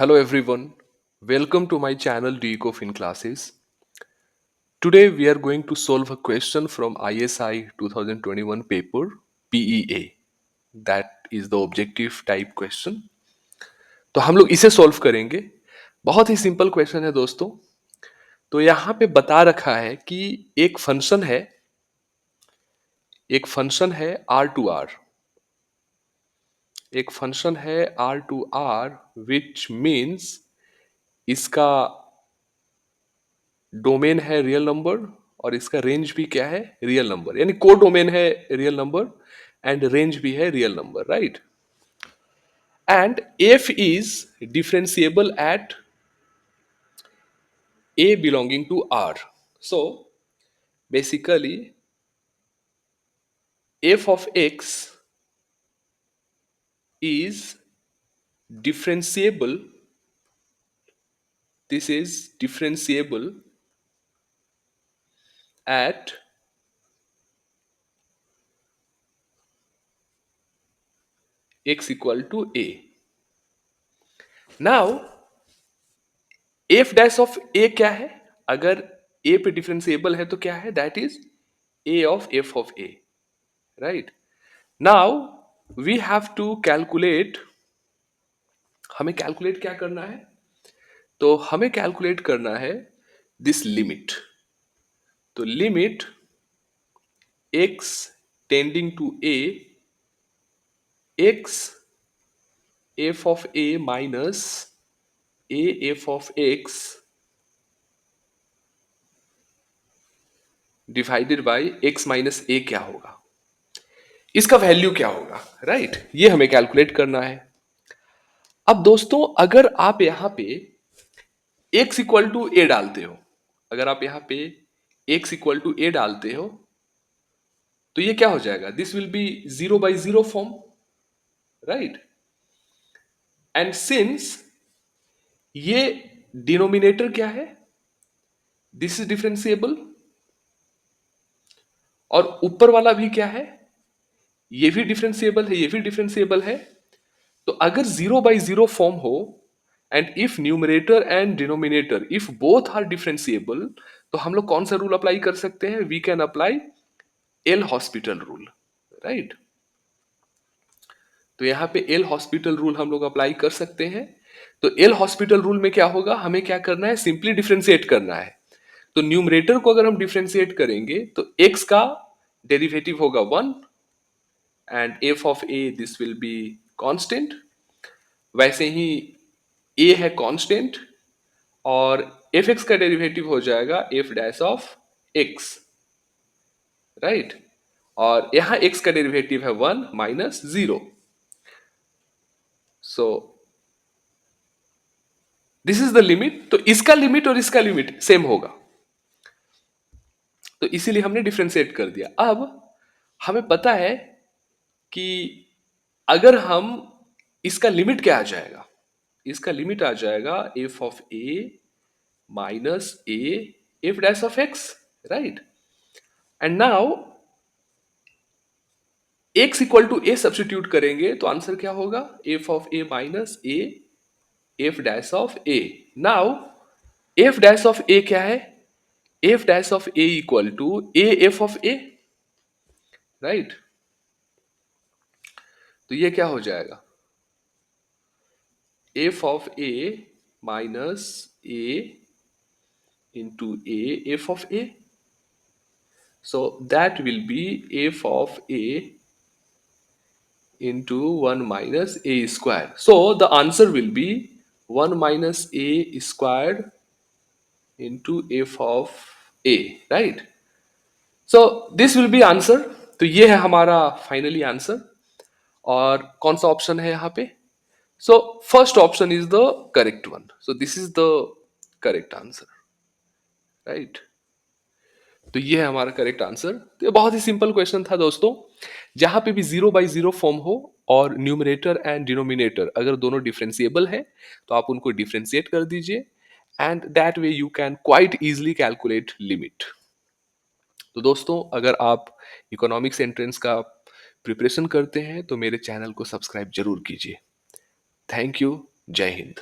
Hello everyone, welcome to my channel DECOFIN classes. Today we are going to solve a question from ISI 2021 paper PEA. That is the objective type question. तो हम लोग इसे solve करेंगे. बहुत ही simple question है दोस्तों. तो यहाँ पे बता रखा है कि एक फंक्शन है आर टू आर. एक फंक्शन है R to R which means इसका डोमेन है रियल नंबर और इसका रेंज भी क्या है रियल नंबर, यानी को डोमेन है रियल नंबर एंड रेंज भी है real number, right. And f is differentiable at a belonging to R. So basically f of x is differentiable. This is differentiable at x equal to a. Now f dash of a क्या है? अगर a पे differentiable है तो क्या है? That is a of f of a, right. Now we have to calculate. हमें calculate क्या करना है? तो हमें कैलकुलेट करना है दिस लिमिट. तो limit x tending to a, x f of a minus a f of x divided by x minus a क्या होगा, इसका वैल्यू क्या होगा, राइट. ये हमें कैलकुलेट करना है. अब दोस्तों अगर आप यहां पे x इक्वल टू ए डालते हो, अगर आप यहां पे x इक्वल टू ए डालते हो तो ये क्या हो जाएगा? This will be 0/0 form, right. And since ये डिनोमिनेटर क्या है, दिस इज डिफरेंशिएबल, और ऊपर वाला भी क्या है, ये भी डिफरेंशिएबल है, ये भी डिफरेंशिएबल है. तो अगर 0/0 फॉर्म हो and if numerator and denominator if both are differentiable, तो हम लोग कौन सा रूल अप्लाई कर सकते हैं? We can apply L hospital rule, right. तो यहां पे एल हॉस्पिटल रूल हम लोग अप्लाई कर सकते हैं. तो एल हॉस्पिटल रूल में क्या होगा? हमें क्या करना है? सिंपली डिफरेंशिएट करना है. तो न्यूमरेटर को अगर हम डिफरेंशिएट करेंगे तो x का डेरिवेटिव होगा 1 and f of a this will be constant. वैसे ही a है कांस्टेंट और fx का डेरिवेटिव हो जाएगा f dash of x, right. और यहां x का डेरिवेटिव है 1 minus 0. So this is the limit. तो इसका लिमिट और इसका लिमिट सेम होगा, तो इसीलिए हमने डिफरेंशिएट कर दिया. अब हमें पता है कि अगर हम इसका लिमिट क्या आ जाएगा, इसका लिमिट आ जाएगा f of a minus a f dash of x, right. And now x equal to a substitute करेंगे तो आंसर क्या होगा? f of a minus a f dash of a. Now f dash of a क्या है? f dash of a equal to a f of a, right. तो ये क्या हो जाएगा? f of a minus a into a f of a. So that will be f of a into 1 minus a square. So the answer will be 1 minus a squared into f of a, right? So this will be answer. तो ये है हमारा finally answer. और कौन सा option है यहाँ पे? So first option is the correct one. So this is the correct answer, right? तो ये है हमारा करेक्ट आंसर. तो ये बहुत ही सिंपल क्वेश्चन था दोस्तों. जहां पे भी 0/0 फॉर्म हो और न्यूमरेटर एंड डिनोमिनेटर अगर दोनों डिफरेंशिएबल है तो आप उनको डिफरेंशिएट कर दीजिए and that way you can quite easily calculate limit. तो दोस्तों अगर आप इकोनॉमिक्स एंट्रेंस का प्रिपरेशन करते हैं तो मेरे चैनल को सब्सक्राइब जरूर कीजिए. Thank you. जय हिंद.